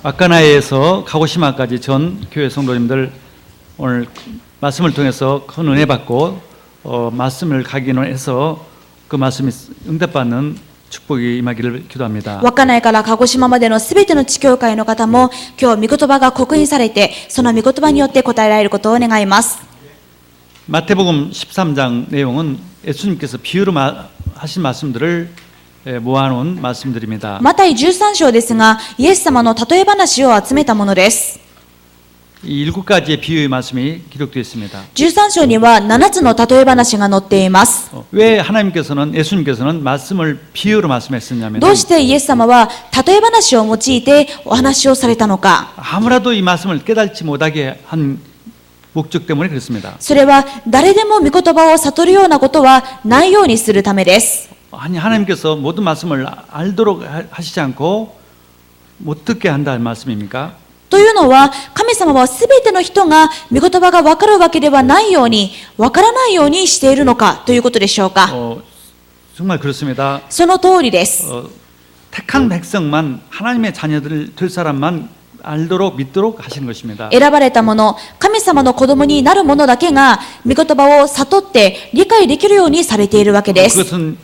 아까나에서 가고시마까지 전 교회 성도님들 오늘 말씀을 통해서 큰 은혜 받고 말씀을 각인해서 그 말씀이 응답받는 축복이 임하기를 기도합니다. 稚内から鹿児島までのすべての地教会の方も今日御言葉が刻印されてその御言葉によって答えられることを願います。 마태복음 13장 내용은 예수님께서 비유로 하신 말씀들을 모아놓은 말씀들입니다. マタイ13章ですがイエス様の例え話を集めたものです。 이 7가지의 비유의 말씀이 기록되어 있습니다. 13章には7つの例え話が載っています。 왜 예수님께서는 말씀을 비유로 말씀했었냐면 どうしてイエス様は例え話を用いてお話をされたのか。 아무라도 이 말씀을 깨닫지 못하게 한 목적 때문에 그렇습니다. それは誰でも御言葉を悟るようなことはないようにするためです。 아니 하나님께서 모든 말씀을 알도록 하시지 않고 못 듣게 한다는 말씀입니까? というのは神様はすべての人が御言葉が分かるわけではないように分からないようにしているのかということでしょうか。 정말 그렇습니다. その通りです。 택한 백성만 하나님의 자녀들 될 사람만 알도록 믿도록 하시는 것입니다. 選ばれた者、神様の子供になる者だけが御言葉を悟って理解できるようにされているわけです。 그것은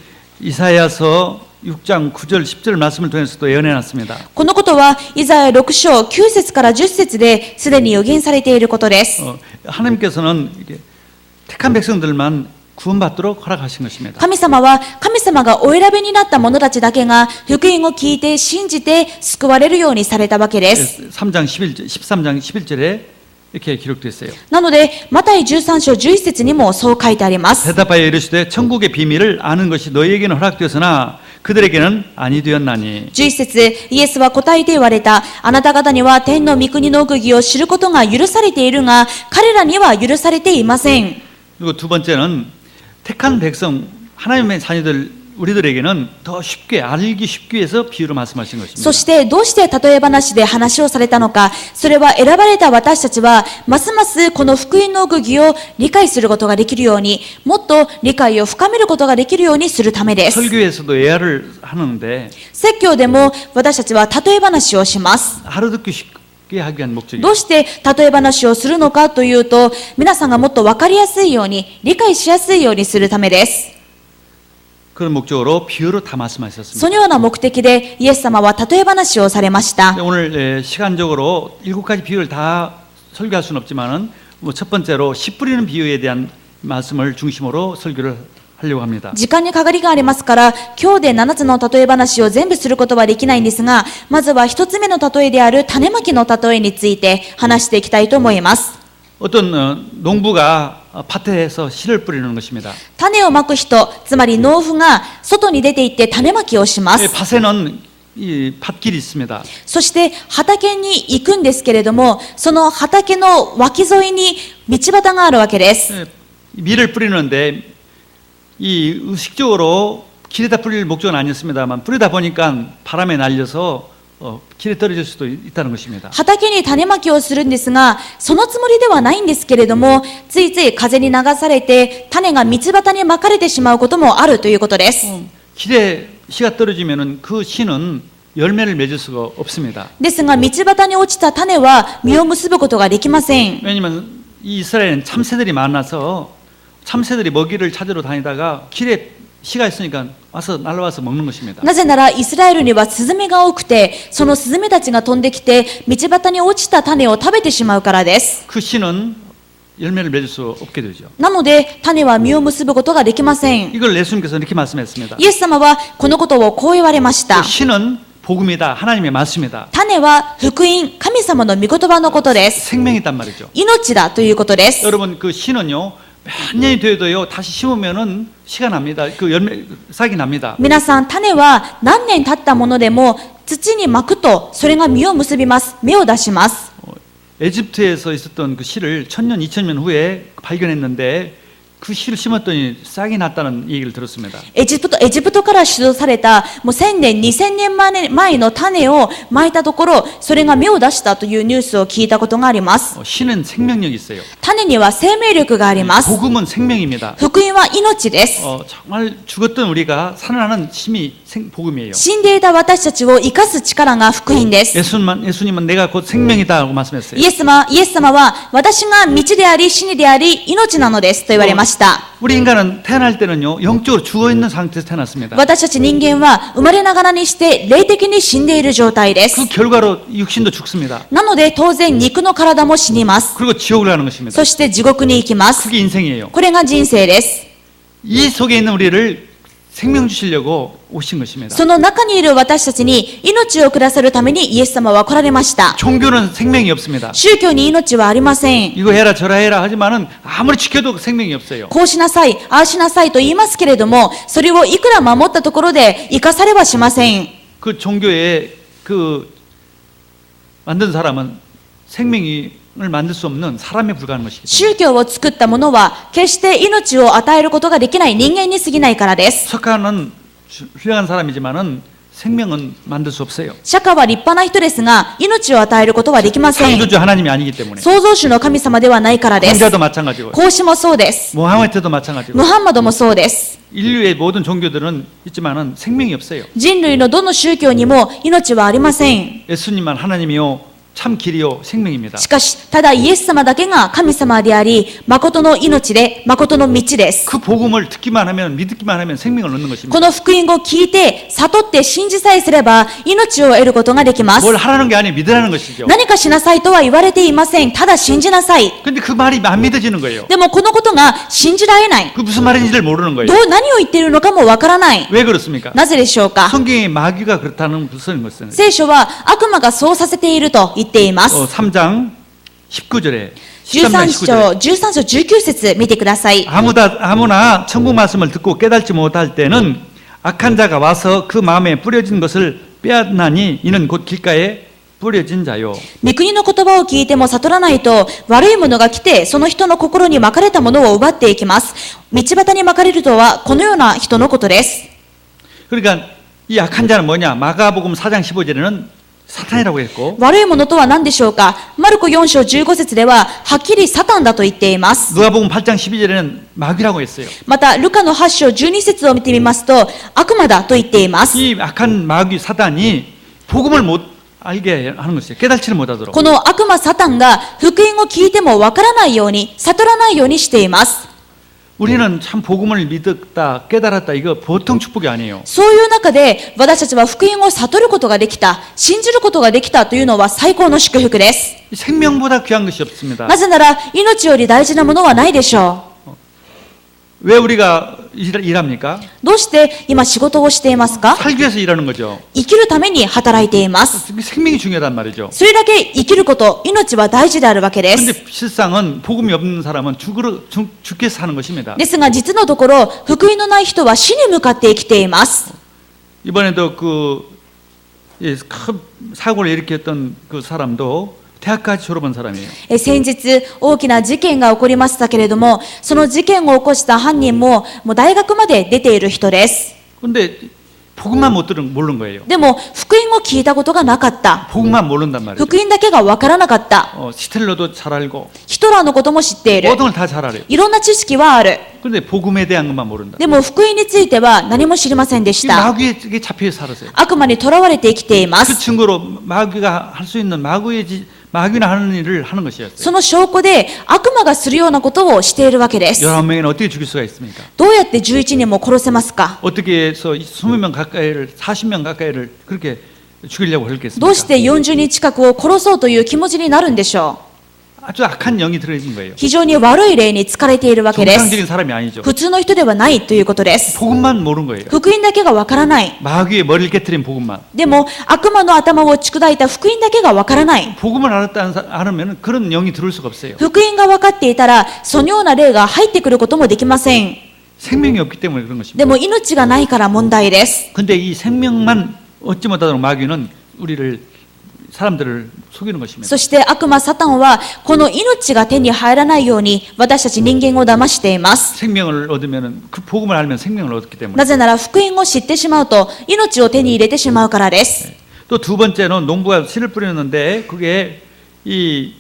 이사야서 6장 9절 10절 말씀을 통해서도 예언해놨습니다. このことはイザヤ6章9節から10節ですでに予言されていることです。 하나님께서는 택한 백성들만 구원받도록 허락하신 것입니다. 神様は神様がお選びになった者たちだけが福音を聞いて信じて救われるようにされたわけです。 13장 11절에 이렇게 기록되어 있어요. なのでマタイ13章11節にもそう書いてあります。 대답하여 이르시되 천국의 비밀을 아는 것이 너희에게는 허락되었으나 그들에게는 아니 되었나니. 11節イエスは答えて言われた。あなた方には天の御国の奥義を知ることが許されているが彼らには許されていません。 그리고 두 번째는 택한 백성 하나님의 자녀들 우리들에게는 더 쉽게 알기 쉽기 위해서 비유로 말씀하신 것입니다. そしてどうして例え話で話をされたのか。それは選ばれた私たちはますますこの福音の奥義を理解することができるようにもっと理解を深めることができるようにするためです。 설교에서도 예화를 하는데 説教でも私たちは例え話をします。 알아듣기 쉽게 하기 위한 목적이에요. どうして例え話をするのかというと皆さんがもっと分かりやすいように理解しやすいようにするためです。 그런 목적으로 비유로 다 말씀하셨습니다. そのような目的でイエス様は例え話をされました。 오늘 시간적으로 7가지 비유를 다 설교할 수는 없지만은 첫 번째로 씨 뿌리는 비유에 대한 말씀을 중심으로 설교를 하려고 합니다. 時間に限りがありますから今日で7つの例え話を全部することはできないんですがまずは1つ目の例えである種まきの例えについて話していきたいと思います。 어떤 농부가 밭에서 씨를 뿌리는 것입니다. 種をまく人つまり農夫が外に出て行って種まきをします。 밭에는 이 밭길이 있습니다. そして畑に行くんですけれどもその畑の脇沿いに道端があるわけです。 밀을 뿌리는데 이 의식적으로 길에다 뿌릴 목적은 아니었습니다만 뿌리다 보니까 바람에 날려서 길에 떨어질 수도 있다는 것입니다. 畑に種まきをするんですがそのつもりではないんですけれどもついつい風に流されて種が道端にまかれてしまうこともあるということです。 길에 씨가 떨어지면은 그 씨는 열매를 맺을 수가 없습니다. ですが道端に落ちた種は実を結ぶことができません。 왜냐하면 이 이스라엘은 참새들이 많아서 참새들이 먹이를 찾으러 다니다가 길에 씨가 있으니까 와서 날라와서 먹는 것입니다. なぜならイスラエルにはスズメが多くてそのスズメたちが飛んできて道端に落ちた種を食べてしまうからです。 그 씨는 열매를 맺을 수 없게 되죠. なので種は実を結ぶことができません。 이걸 예수님께서 이렇게 말씀했습니다. イエス様はこのことをこう言われました。 씨는 복음이다. 하나님의 말씀이다. 種は福音、神様の御言葉のことです。 생명이 있단 말이죠. 命だということです。 여러분 그 씨는요 몇 년이 돼도요 다시 심으면은 씨가 납니다. 그 열매 싹이 납니다. 皆さん種は何年経ったものでも土にまくとそれが実を結びます。芽を出します。 에집트에서 있었던 그 씨를 1000년, 2000년 후에 발견했는데 그 씨를 심었더니 싹이 났다는 얘기를 들었습니다. エジプトから出土されたもう1000年、2000年前の種をまいたところ、それが芽を出したというニュースを聞いたことがあります。 씨는 생명력이 있어요. 種には生命力があります。 복음은 생명입니다. 福音は命です。 정말 죽었던 우리가 살아나는 힘이 복음이에요. 死んでいた私たちを生かす力が福音です。 예수님은 내가 곧 생명이다라고 말씀했어요. イエス様は私が道であり真理であり命なのですと言われました。 우리 인간은 태어날 때는요 영적으로 죽어 있는 상태에서 태어났습니다. 私たち人間は生まれながらにして霊的に死んでいる状態です。 그 결과로 육신도 죽습니다. なので当然肉の体も死にます。 그리고 지옥을 가는 것입니다. そして地獄に行きます。 그게 인생이에요. これが人生です。 이 속에 있는 우리를 생명 주시려고 오신 것입니다. その中にいる私たちに命をくださるためにイエス様は来られました。 종교는 생명이 없습니다. 宗教に命はありません。 이거 해라 저라 해라 하지만은 아무리 지켜도 생명이 없어요. こうしなさい、ああしなさいと言いますけれども、それをいくら守ったところで生かされはしません。 그 종교에 그 만든 사람은 생명을 만들 수 없는 사람에 불과한 것이기 때문에 宗教を作った者は決して命を与えることができない人間に過ぎないからです。 석가는 훌륭한 사람이지만은 생명은 만들 수 없어요. 釈迦は立派な人ですが、命を与えることはできません。 창조주 하나님이 아니기 때문에 創造主の神様ではないからです。 공자도 마찬가지고 孔子もそうです。 모하메트도 마찬가지고 ムハンマドもそうです。 인류의 모든 종교들은 있지만은 생명이 없어요. 人類のどの宗教にも命はありません。 예수님만 하나님이요 참 길이요 생명입니다. しかし、ただイエス様だけが神様であり、誠の命で、誠の道です。 그 복음을 듣기만 하면 믿기만 하면 생명을 얻는 것입니다. この福音を聞いて、悟って信じさえすれば、命を得ることができます。 뭘 하라는 게 아니라 믿으라는 것이죠. 何かしなさいとは言われていません。ただ信じなさい。 근데 그 말이 안 믿어지는 거예요. でもこのことが信じられない。 그 무슨 말인지를 모르는 거예요. 何を言っているのかもわからない。 왜 그렇습니까? なぜでしょうか。 성경에 마귀가 그렇다는 무슨 것은 聖書は悪魔がそうさせていると言っています。 3장 19절에 13章19節見てください。 아무나 천국 말씀을 듣고 깨닫지 못할 때는 악한 자가 와서 그 마음에 뿌려진 것을 빼앗나니 이는 곧 길가에 뿌려진 자요. 御国の言葉を聞いても悟らないと、悪いものが来て、その人の心にまかれたものを奪っていきます。道端にまかれるとは、このような人のことです。 그러니까 이 악한 자는 뭐냐? 마가복음 4장 15절에는 사탄이라고 했고 悪いものとは何でしょうか。マルコ4章15節では、はっきりサタンだと言っています。 누가복음 8장 12절에는 마귀라고 했어요. また、ルカの8章12節を見てみますと、悪魔だと言っています。 이 악한 마귀 사단이 복음을 못 알게 하는 것이에요. 깨닫지를 못하도록. この悪魔サタンが福音を聞いてもわからないように、悟らないようにしています。 우리는 참 복음을 믿었다, 깨달았다. 이거 보통 축복이 아니에요. そういう中で私たちは福音を悟ることができた、信じることができたというのは最高の祝福です。 생명보다 귀한 것이 없습니다. なぜなら命より大事なものはないでしょ 왜 우리가 일합니까? う。どうして今仕事をしていますか？ 살기 위해서 일하는 거죠. 生きるために働いています。 생명이 중요하단 말이죠. それだけ生きること、命は大事であるわけで 근데 す。 실상은 복음이 없는 사람은 죽게 사는 것입니다. ですが実のところ、福音のない人は死に向かって生きています。 이번에도 큰 사고를 일으켰던 그 사람도 대학까지 졸업한 사람이에요. 先日大きな事件が起こりましたけれども、その事件を起こした犯人ももう大学まで出ている人です。 근데 복음만 모르는 거예요. でも福音を聞いたことがなかった。 복음만 모른단 말이죠. 福音だけがわからなかった。 히틀러도 잘 알고 ヒトラーのことも知っている。 모든 걸 다 잘 알아요. いろんな知識はある。 근데 복음에 대한 것만 모른다. でも福音については何も知りませんでし 이 た。 마귀에게 잡혀 살았어요. 悪魔にとらわれて生きていま 그 す。 증거로 마귀가 할 수 있는 마귀나 하는 일을 하는 것이었어요. その証拠で悪魔がするようなことをしているわけです。 11명이나 어떻게 죽일 수가 있습니까? どうやって11人も殺せますか？ 어떻게 해서 20명 가까이를 40명 가까이를 그렇게 죽이려고 그랬겠습니까? どうして40人近くを殺そうという気持ちになるんでしょう？ 아주 악한 영이 들어있는 거예요. 非常に悪い霊に疲れているわけです。 정상적인 사람이 아니죠. 普通の人ではないということです。 복음만 모르는 거예요. 福音だけがわからない。 마귀의 머리를 깨뜨린 복음만. でも悪魔の頭を砕いた福音だけがわからない。 복음을 알으면 그런 영이 들어올 수가 없어요. 福音が分かっていたら、そのような霊が入ってくることもできません。 생명이 없기 때문에 그런 것입니다. でも命がないから問題です。 근데 이 생명만 얻지 못하도록 마귀는 우리를 사람들을 속이는 것입니다. そして悪魔サタンはこの命が手に入らないように私たち人間を騙しています。 생명을 얻으면 그 복음을 알면 생명을 얻기 때문에. なぜなら福音を知ってしまうと命を手に入れてしまうからです。 또 두 번째는 농부가 씨를 뿌렸는데 그게 이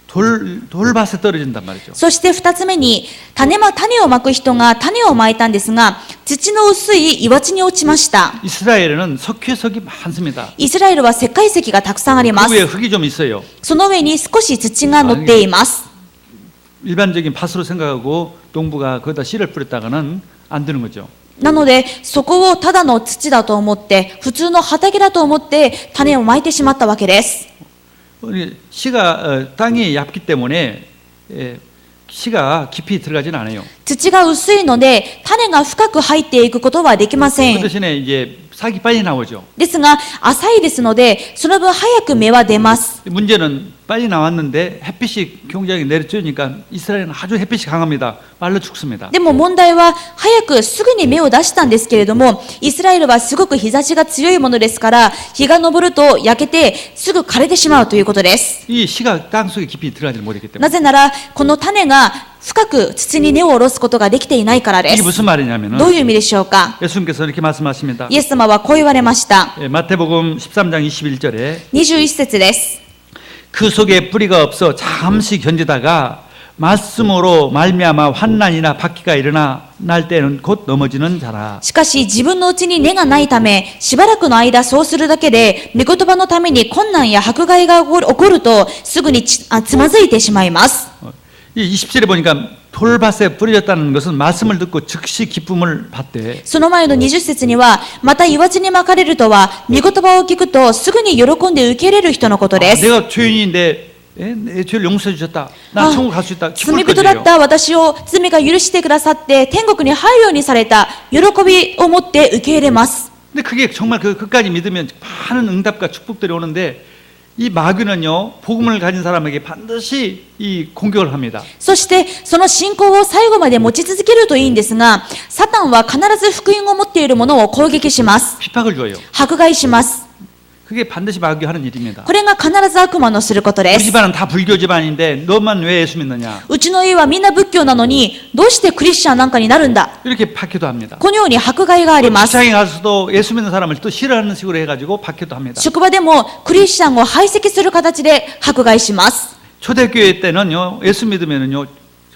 돌밭에 떨어진단 말이죠. そして二つ目に種をまく人が種をまいたんですが土の薄い岩地に落ちました。 이스라엘에는 석회석이 많습니다. イスラエルは石灰石がたくさんありま 그 위에 す。 흙이 좀 있어요. その上に少し土が乗っています。 일반적인 밭으로 생각하고 농부가 거기다 씨를 뿌렸다가는 안 되는 거죠. なのでそこをただの土だと思って普通の畑だと思って種をまいてしまったわけです。 씨가 땅이 얇기 때문에 씨가 깊이 들어가지는 않아요. 土が薄いので種が深く入っていくことはできませ 그 ん。 대신에 이제 싹이 빨리 나오죠. ですが浅いですのでその分早く芽は出ます。 문제는 빨리 나왔는데 햇빛이 굉장히 내리쬐니까 이스라엘은 아주 햇빛이 강합니다. 말라 죽습니다. でも問題は早くすぐに芽を出したんですけれどもイスラエルはすごく日差しが強いものですから日が昇ると焼けてすぐ枯れてしまうということです。 이 씨가 땅 속에 깊이 들어가지 못했기 때문에. なぜならこの種が深く土に根を下ろすことができていないからで 이게 す。 무슨 말이냐면은 どういう意味でしょうか。 예수님께서 이렇게 말씀하십니다. イエス様はこう言われました。 마태복음 13장 21절에 21節です。 그 속에 뿌리가 없어 잠시 견디다가 말씀으로 말미암아 환난이나 박해가 일어날 때는 곧 넘어지는 자라. しかし自分のうちに根がないためしばらくの間そうするだけで御言葉のために困難や迫害が起こるとすぐにつまずいてしまいます。 이 20절에 보니까 돌밭에 뿌려졌다는 것은 말씀을 듣고 즉시 기쁨을 받되 その前の20節にはまた岩地にまかれるとは御言葉を聞くとすぐに喜んで受け入れる人のことです。 내가 죄인인데 내 죄를 용서해 주셨다. 나 천국 갈 수 있다. 罪 기쁠 人だっ 거예요. た私を罪が許してくださって天国に入るようにされた喜びを持って受け入れます。 근데 그게 정말 그 끝까지 믿으면 많은 응답과 축복들이 오는데 이 마귀는요 복음을 가진 사람에게 반드시 이 공격을 합니다. そしてその信仰を最後まで持ち続けるといいんですがサタンは必ず福音を持っているものを攻撃します。 핍박을 줘요. 迫害します。 그게 반드시 마귀가 하는 일입니다. これが必ず悪魔のすることで 우리 す。 집안은 다 불교 집안인데 너만 왜 예수 믿느냐? うちの家はみんな仏教なのにどうしてクリスチャンなんかになるんだ。 이렇게 박해도 합니다. このように迫害があります。 직장에 가서도 예수 믿는 사람을 또 싫어하는 식으로 해가지고 박해도 합니다. 職場でもクリスチャンを排斥する形で迫害します。 초대교회 때는요 예수 믿으면은요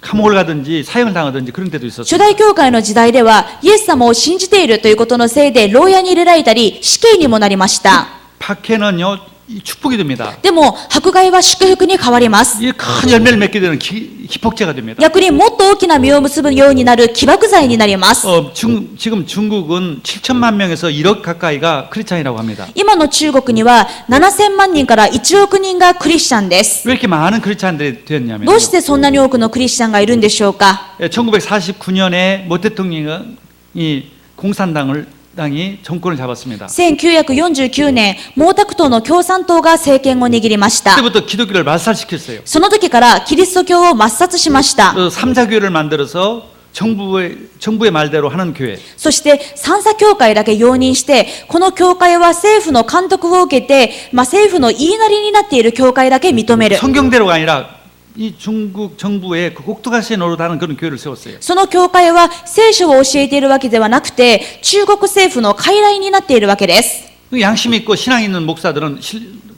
감옥을 가든지 사형을 당하든지 그런 때도 있었어요. 初代教会の時代ではイエス様を信じているということのせいで牢屋に入れられたり死刑にもなりました。 박해는요 이 축복이 됩니다. でも迫害は祝福に変わります。 이 큰 열매를 맺게 되는 기폭제가 됩니다. 逆にもっと大きな実を結ぶようになる起爆剤になります。 지금 중국은 7천만 명에서 1억 가까이가 크리스찬이라고 합니다. 今の中国には7000万人から1億人がクリスチャンです。 왜 이렇게 많은 크리스찬들이 되었냐면 どうしてそんなに多くのクリスチャンがいるんでしょうか。 1949년에 모 대통령이 공산당이 정권을 잡았습니다. 1949年、毛沢東の共産党が政権を握りました。 그때부터 기독교를 말살시켰어요. その時からキリスト教を抹殺しました。 삼자교회를 만들어서 정부의 말대로 하는 교회. そして三叉教会だけ容認して、この教会は政府の監督を受けて、政府の言いなりになっている教会だけ認める。 성경대로가 아니라 이 중국 정부의 그 꼭두가시에 노릇하는 그런 교회를 세웠어요. その教会は聖書を教えているわけではなくて、中国政府の傀儡になっているわけです。 양심 있고 신앙 있는 목사들은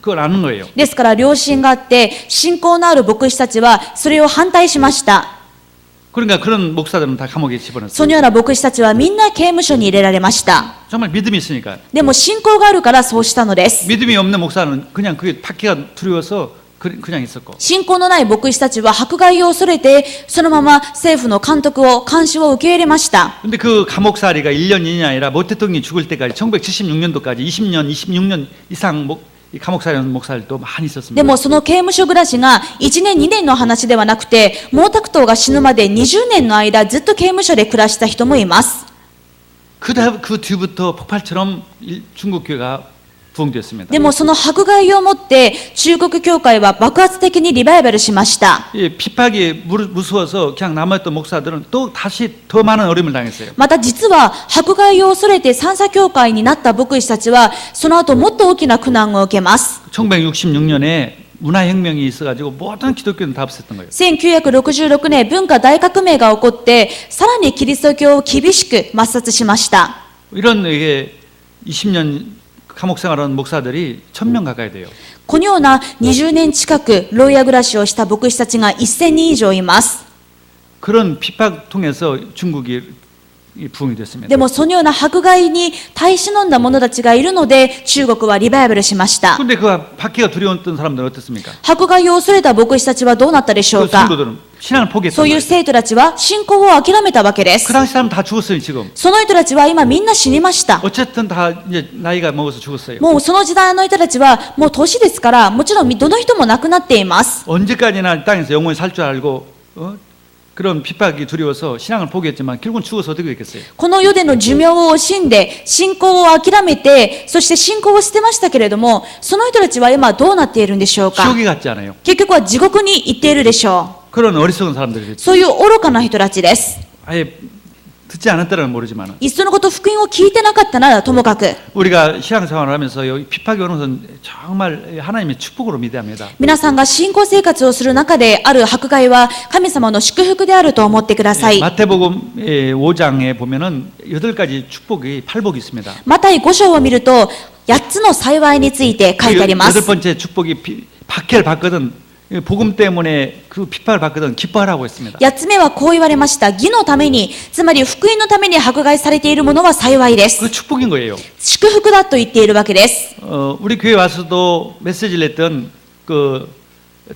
그걸 아는 거예요. ですから良心があって信仰のある牧師たちはそれを反対しました。 그러니까 그런 목사들은 다 감옥에 집어넣었어요. そのような牧師たちはみんな刑務所に入れられました。 정말 믿음이 있으니까. でも信仰があるからそうしたのです。 믿음이 없는 목사는 그냥 그게 박해가 두려워서 그냥 있었고. 信仰のない牧師たちは迫害を恐れてそのまま政府の監督を監視を受け入れました。 근데 그 감옥살이가 1년, 2년이 아니라 모 대통령이 죽을 때까지 1976년도까지 20년, 26년 이상 이 감옥살이하는 목사들도 많이 で 있었습니다. もその刑務所暮らしが1年2年の話ではなくて毛沢東が死ぬまで20年の間ずっと刑務所で暮らした人もいます。 그 뒤부터 폭발처럼 중국 교회가 부흥됐습니다. でもその迫害をもって中国教会は爆発的にリバイバルしました。 이 핍박이 무서워서 그냥 남았던 목사들은 또 다시 더 많은 어려움을 당했어요. また実は迫害を恐れて三叉教会になった牧師たちはその後もっと大きな苦難を受けます。 1966년에 문화혁명이 있어가지고 모든 기독교는 다 없앴던 거예요. 1966年文化大革命が起こってさらにキリスト教を厳しく抹殺しました。 이런 이게 20년 감옥 생활하는 목사들이 1000명 가까이 돼요. このような20年近く牢屋暮らしをした牧師たちが1000人以上います。 그런 핍박 통해서 중국이 부흥이 됐습니다. でもそのような迫害に耐え忍んだ者たちがいるので中国はリバイバルしました。 근데 그 받기가 두려웠던 사람들은 어떻습니까? 迫害を恐れた牧師たちはどうなったでしょ 그 うか。 친구들은 신앙을 そ 포기했단 ういう 말이에요. 生徒たちは信仰を諦めたわけです 그 。 당시 사람 다 죽었어요 지금. その人たちは今みんな死にました。 어쨌든 다 이제 나이가 먹어서 죽었어요. もうその時代の人たちはもう年ですからもちろんどの人も亡くなっています。 언제까지나 땅에서 영원히 살 줄 알고 그런 핍박이 두려워서 신앙을 포기했지만 결국은 죽어서 어떻게 됐겠어요? この世での寿命を惜しんで信仰を諦めてそして信仰を捨てましたけれどもその人たちは今どうなっているんでしょうか。 지옥에 갔지 않아요. 結局は地獄に行っているでしょ 그런 어리석은 사람들이 う。そういう愚かな人たちです。 아예 듣지 않았다는 모르지만 いっそのこと福音を聞いてなかったならともかく 우리가 신앙생활을 하면서 여기 핍박이 오는 것은 정말 하나님의 축복으로 믿어야 합니다. 皆さんが信仰生活をする中である迫害は神様の祝福であると思ってください。 마태복음 5장에 보면은 8가지 축복이 팔복이 있습니다. マタイ5章を見ると8つの幸いについて書いてあります。 여덟 번째 축복이 박해를 받거든 복음 때문에 그 핍박을 받거든 기뻐하라고 했습니다. 8つ目はこう言われました。義のために、つまり福音のために迫害されているものは幸いです。 그 축복인 거예요. 祝福だと言っているわけです。 우리 교회 와서도 메시지를 냈던 그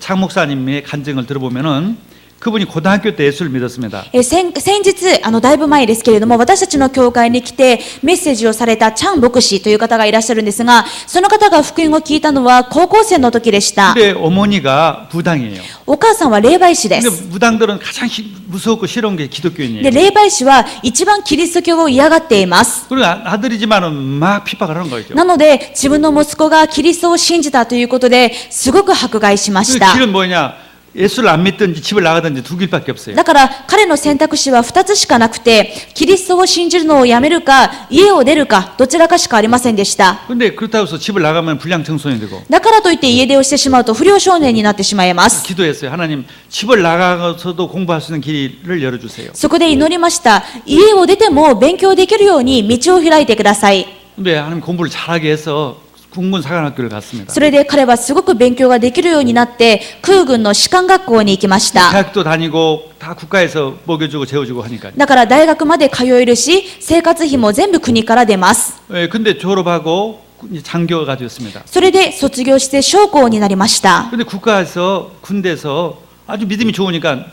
장 목사님의 간증을 들어보면은 그분이 고등학교 때 예수를 믿었습니다. 先日だいぶ前ですけれども私たちの教会に来てメッセージをされたチャン牧師という方がいらっしゃるんですがその方が福音を聞いたのは高校生の時でした。 근데 어머니가 무당이에요. お母さんは霊媒師で 근데 す。 무당들은 가장 무섭고 싫은 게 기독교인이에요. で霊媒師は一番キリスト教を嫌がっています。 그리고 아들이지만은 막 핍박을 하는 거죠. なので自分の息子がキリストを信じたということですごく迫害しまし 그 た。 길은 뭐냐? 예수를 안 믿든지 집을 나가든지 두 길밖에 없어요. だから彼の選択肢は2つしかなくてキリストを信じるのをやめるか家を出るかどちらかしかありませんでした。 근데 그렇다고 해서 집을 나가면 불량 청소년이 되고 だからといって家出をしてしまうと不良少年になってしまいます。 기도했어요. 하나님 집을 나가서도 공부할 수 있는 길을 열어주세요. そこで祈りました。家を出ても勉強できるように道を開いてください。 근데 하나님 공부를 잘하게 해서 국군 사관학교를 갔습니다. それで彼はすごく勉強ができるようになって空軍の士官学校に行きました。 대학도 다니고 다 국가에서 먹여주고 재워주고 하니까요. だから大学まで通えるし生活費も全部国から出ます。 근데 졸업하고 이제 장교가 되었습니다. それで卒業して将校になりました。 근데 국가에서 군대에서 아주 믿음이 좋으니까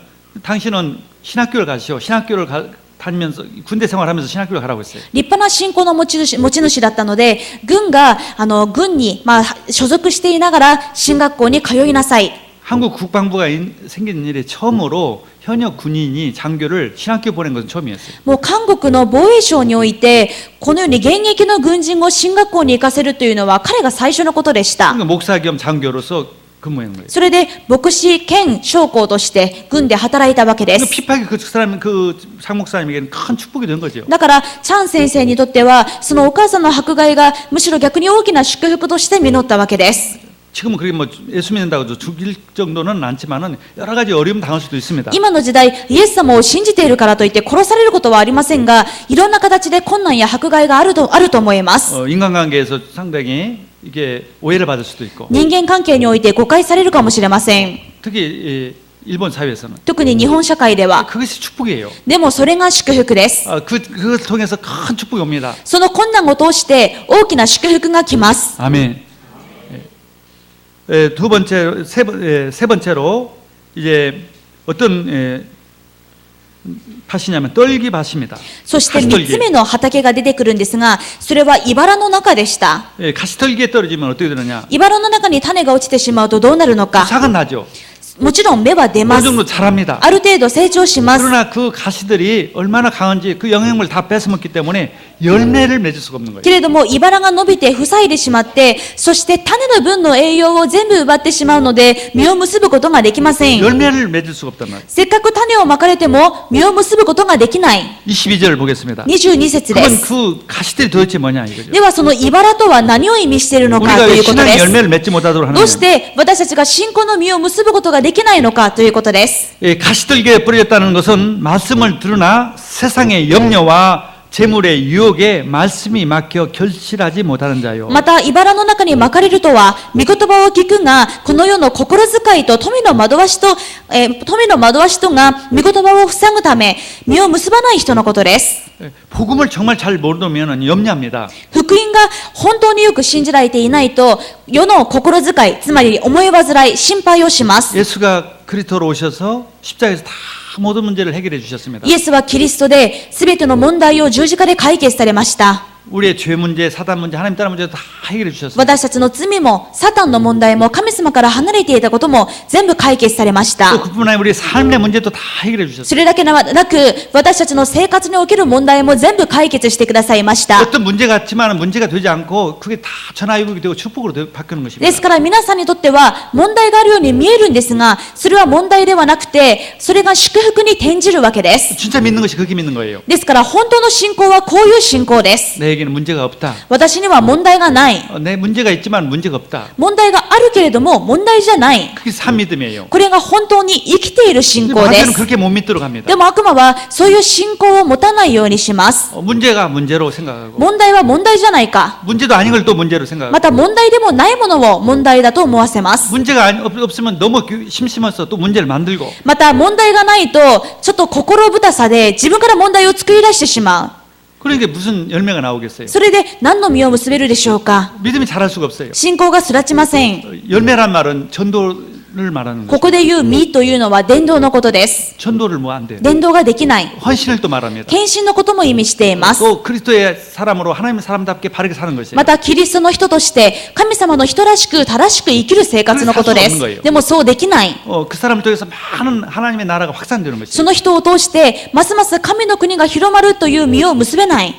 당신은 신학교를 가시오. 신학교를 다니면서 군대 생활하면서 신학교를 가라고 했어요. 立派な信仰の持ち主だったので軍が軍に、所属していながら進学校に通いなさい。 한국 국방부가 생긴 일에 처음으로 현역 군인이 장교를 신학교 보낸 것은 처음이었어요. もう韓国の防衛省においてこのように現役の軍人を進学校に行かせるというのは彼が最初のことでした。 그러니까 목사 겸 장교로서 근무한 거예요. それで牧師兼将校として軍で働いたわけで 그 す。 핍박이 그 사람 그 장 목사님에게는 큰 축복이 된 거죠. だからチャン先生にとってはそのお母さんの迫害がむしろ逆に大きな祝福として実ったわけです。 지금은 그게 뭐 예수 믿는다고 해서 죽일 정도는 않지만은 여러 가지 어려움 당할 수도 있습니다. 今の時代イエス様を信じているからといって殺されることはありませんがいろんな形で困難や迫害があると思います。 인간관계에서 상당히 이게 오해를 받을 수도 있고 人間関係において誤解されるかもしれません。 특히 일본 사회에서는 特に日本社会では 그것이 축복이에요. でもそれが祝福です。 그것을 통해서 큰 축복이 옵니다. その困難を通して大きな祝福が来ます。 아멘. 두 번째, 세 번째로 이제 어떤 밭이냐면 떨기 밭입니다. そして3つ目の畑が出てくるんですが、それは茨の中でした。 가시떨기에 떨어지면 어떻게 되느냐? 茨の中に種が落ちてしまうとどうなるのか。 싹은 나죠. もちろん芽は出ま 어느 す。 정도 자랍니다. ある程度成長します。 그러나 그 가시들이 얼마나 강한지 그 영양을 다 뺏어먹기 때문에 열매를 맺을 수가 없는 거예요. けれども、茨が伸びて塞いでしまって、そして種の分の栄養を全部奪ってしまうので、実を結ぶことができません。 열매를 맺을 수가 없단 말이에요. せっかく種をまかれても、実を結ぶことができない。 22절 보겠습니다. 22節で 그건 す。 그 가시들이 도대체 뭐냐 이거죠. では、その茨とは何を意味しているのか 우리가 と 왜 いうことで 신앙의 す。 열매를 맺지 못하도록 하는 どうし 거예요. て私たちが信仰の実を結ぶことができないのかということです。 예, 가시들기에 뿌려졌다는 것은 말씀을 들으나 세상의 염려와 재물의 유혹에 말씀이 막혀 결실하지 못하는 자요. また、茨の中に巻かれるとは、御言葉を聞くが、この世の心遣いと富の惑わしと、富の惑わしとが、御言葉を塞ぐため、実を結ばない人のことです。 예, 복음을 정말 잘 모르면 염려합니다. 福音が本当によく信じられていないと、世の心遣い、つまり思い煩い、心配をします。 예수가 그리스도로 오셔서 십자가에서 다 모든 문제를 해결해 주셨습니다. イエスはキリストで、すべての問題を十字架で解決されました。 우리의 죄 문제, 사단 문제, 하나님 따라 문제 다 해결해 주셨습니다. 私たちの罪も、サタンの問題も、神様から離れていたことも全部解決されまし 또 た。 그뿐 아니라 우리의 삶의 문제도 다 해결해 주셨습니다. それだけではなく、私たちの生活における問題も全部解決してくださいました。 어떤 문제 같지만 문제가 되지 않고 그게 다 전화위복이 되고 축복으로 바뀌는 で 것입니다. すから皆さんにとっては問題があるように見えるんですが、それは問題ではなくて、それが祝福に転じるわけです。 진짜 믿는 것이 그렇게 믿는 거예요. ですから本当の信仰はこういう信仰です。 내에게는 문제가 없다. 私には問題がない。 내 문제가 있지만 문제가 없다. 問題があるけれども問題じゃない。 그게 산 믿음이에요. これが本当に生きている信仰で 마귀는 す。 그렇게 못 믿도록 합니다. でも悪魔はそういう信仰を持たないようにします。 문제가 문제로 생각하고 問題は問題じゃないか。 문제도 아닌 걸 또 문제로 생각하고 また問題でもないものを問題だと思わせます。 문제가 없으면 너무 심심해서 또 문제를 만들고 また問題がないと、ちょっと心深さで自分から問題を作り出してしまう。 그러니까 무슨 열매가 나오겠어요. それで何の実を結べるでしょうか。 믿음이 자랄 수가 없어요. 信仰が育ちません。 열매란 말은 전도를 말하는 こ 거죠. こで言う実というのは伝道のことです。 전도를 뭐 안 돼요. 伝道ができない。 헌신을 또 말합니다. 献身のことも意味しています。 또 그리스도의 사람으로 하나님의 사람답게 바르게 사는 것이에요. またキリストの人として神様の人らしく正しく生きる生活のことで 그래서 す 할수 없는 거예요. 。でもそうできない。 그 사람을 통해서 많은 하나님의 나라가 확산되는 것이에요. その人を通してますます神の国が広まるという実を結べない。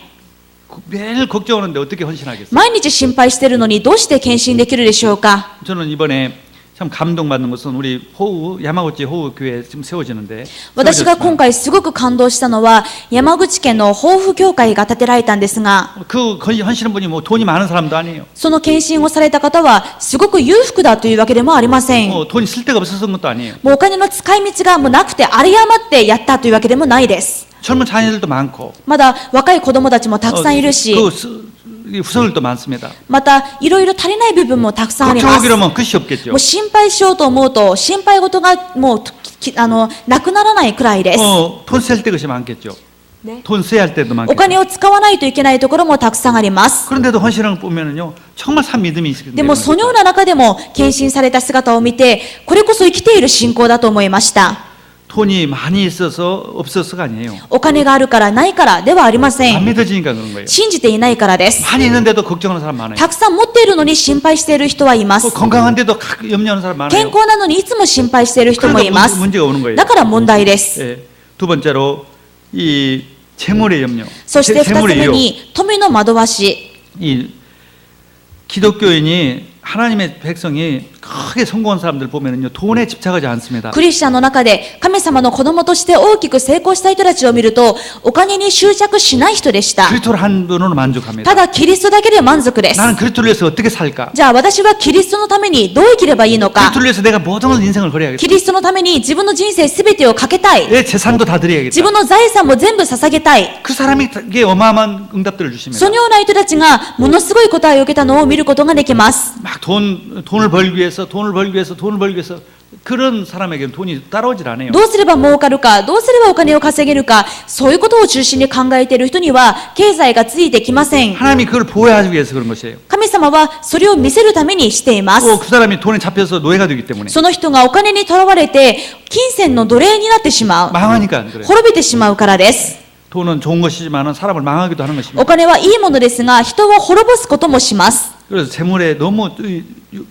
매일 걱정하는데 어떻게 헌신하겠어요? 毎日心配しているのにどうして献身できるでしょうか。 저는 이번에 참 감동받는 것은 우리 호우 야마구치 호우 교회 지금 세워지는데 私が今回すごく感動したのは山口県の豊富教会が建てられたんですが、 그 헌신한 분이 뭐 돈이 많은 사람도 아니에요. その献身をされた方はすごく裕福だというわけでもありません。 돈이 쓸 데가 없어서 그런 것도 아니에요. もうお金の使い道がもうなくて有り余ってやったというわけでもないです。 젊은 자녀들도 많고 まだ若い子供たちもたくさんいるし、 후손들도 많습니다. またいろいろ足りない部分もたくさんあります。 걱정하기로면 끝이 없겠죠. もう心配しようと思うと心配事がもうなくならないくらいです。 돈 쓸 때 것이 많겠죠. 네. 돈 써야 할 때도 お 많겠죠. 金を使わないといけないところもたくさんあります。 그런데도 헌신을 보면은요 정말 산 믿음이 있거든요. でもそのような中でも献身された姿を見て、これこそ生きている信仰だと思いました。 돈이 많이 있어서 없어서가 아니에요. お金があるからないからではありませ 안 ん。 믿어지니까 그런 거예요. 信じていないからです。 많이 있는데도 걱정하는 사람 많아요. たくさん持っているのに心配している人はいます。 건강한데도 염려하는 사람 많아요. 健康なのにいつも心配している人もいます。 문제가 오는 거예요. だから問題です。 예. 두 번째로 이 재물의 염려. そして二つ 재물의 目 유혹. に富の惑わし。 이 기독교인이 하나님의 백성이 크게 성공한 사람들 보면은요 돈에 집착하지 않습니다. クリスチャンの中で神様の子供として大きく成功した人たちを見ると、お金に執着しない人でした。 그리스도를 한 분으로 만족합니다. ただキリストだけで満足です。 나는 그리스도를 위해서 어떻게 살까? じゃあ私はキリストのためにどう生きればいいのか。 그리스도를 위해서 내가 모든 인생을 걸어야겠다. キリストのために自分の人生すべてをかけたい。 내 재산도 다 自 드려야겠다. 分の財産も全部捧げたい。 그 사람이 이게 어마어마한 응답들을 주십니다. そのような人たちがものすごい答えを受けたのを見ることができます。 막 돈을 벌기 위해서 그런 사람에게는 돈이 따라오질 않아요. どうすれば儲かるか、どうすればお金を稼げるか、そういうことを中心に考えている人には経済がついてきません。 하나님이 그걸 보호하기 위해서 그런 것이에요. 神様はそれを見せるためにしています。 또 그 사람이 돈에 잡혀서 노예가 되기 때문에 その人がお金にとらわれて金銭の奴隷になってしまう。 망하니까 안 그래요. 滅びてしまうからです。 돈은 좋은 것이지만 사람을 망하기도 하는 お 것입니다. 金はいいものですが、人を滅ぼすこともします。 그래서 재물에 너무